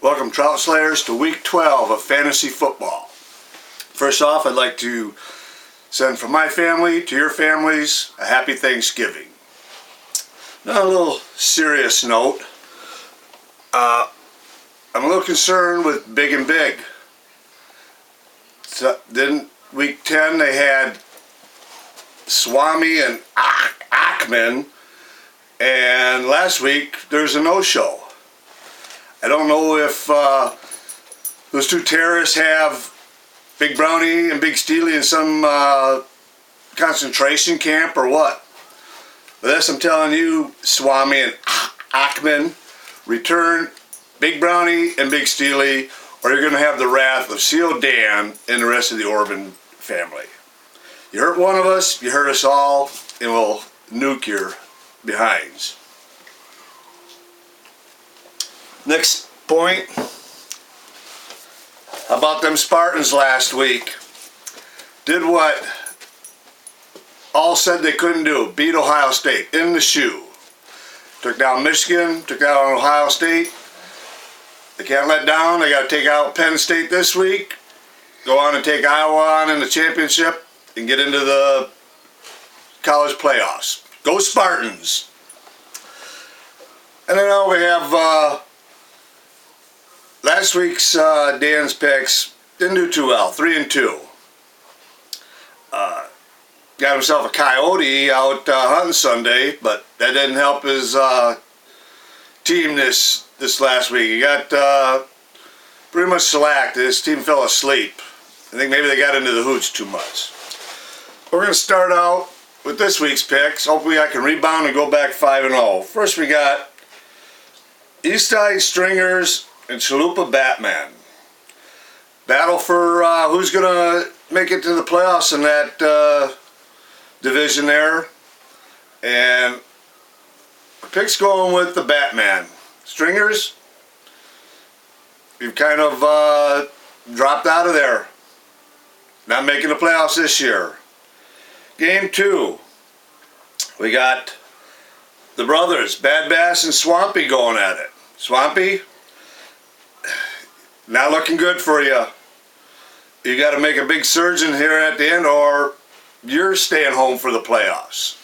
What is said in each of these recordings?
Welcome, Trout Slayers, to week 12 of fantasy football. First off, I'd like to send from my family to your families a happy Thanksgiving. Now, a little serious note. I'm a little concerned with Big and Big. So, week 10 they had Swami and Achman, and last week there's a no-show. I don't know if those two terrorists have Big Brownie and Big Steely in some concentration camp or what. But this, I'm telling you, Swami and Achman, return Big Brownie and Big Steely, or you're going to have the wrath of C.O. Dan and the rest of the Orban family. You hurt one of us, you hurt us all, and we'll nuke your behinds. Next point. How about them Spartans last week? Did what all said they couldn't do. Beat Ohio State in the shoe. Took down Michigan, took down Ohio State. They can't let down. They got to take out Penn State this week. Go on and take Iowa on in the championship and get into the college playoffs. Go Spartans. And then now we have last week's Dan's picks. Didn't do too well. 3-2. Got himself a coyote out hunting Sunday, but that didn't help his team this last week. He got pretty much shellacked. His team fell asleep. I think maybe they got into the hooch too much. We're going to start out with this week's picks. Hopefully I can rebound and go back 5-0. First we got Eastside Stringers and Chalupa Batman. Battle for who's going to make it to the playoffs in that division there. And the pick's going with the Batman. Stringers, you've kind of dropped out of there. Not making the playoffs this year. Game 2. We got the brothers, Bad Bass and Swampy, going at it. Swampy, not looking good for you. You got to make a big surge in here at the end, or you're staying home for the playoffs.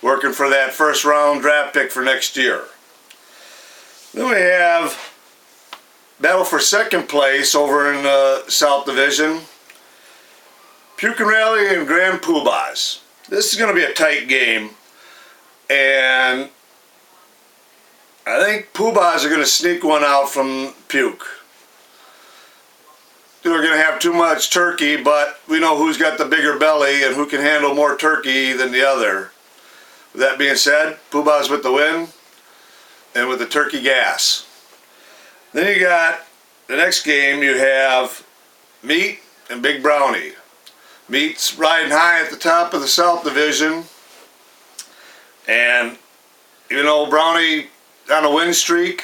Working for that first round draft pick for next year. Then we have battle for second place over in the South Division. Puke and Rally and Grand Poobahs. This is going to be a tight game, and I think Poobahs are going to sneak one out from Puke. They're going to have too much turkey, but we know who's got the bigger belly and who can handle more turkey than the other. With that being said, Poobahs with the win and with the turkey gas. Then you got the next game, you have Meat and Big Brownie. Meat's riding high at the top of the South Division, and even though Brownie on a win streak,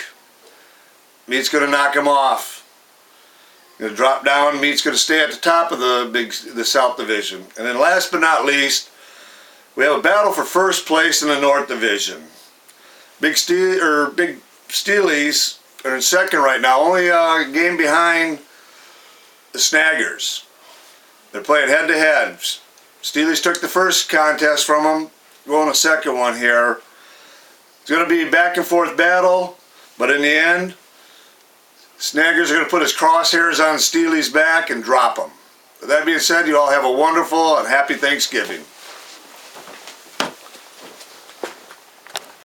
Meat's going to knock him off. Going to drop down. Meat's going to stay at the top of the South Division. And then last but not least, we have a battle for first place in the North Division. Big Steelies are in second right now, only a game behind the Snaggers. They're playing head-to-head. Steelies took the first contest from them. Going a second one here. It's going to be a back-and-forth battle, but in the end, Snaggers are going to put his crosshairs on Steely's back and drop him. With that being said, you all have a wonderful and happy Thanksgiving.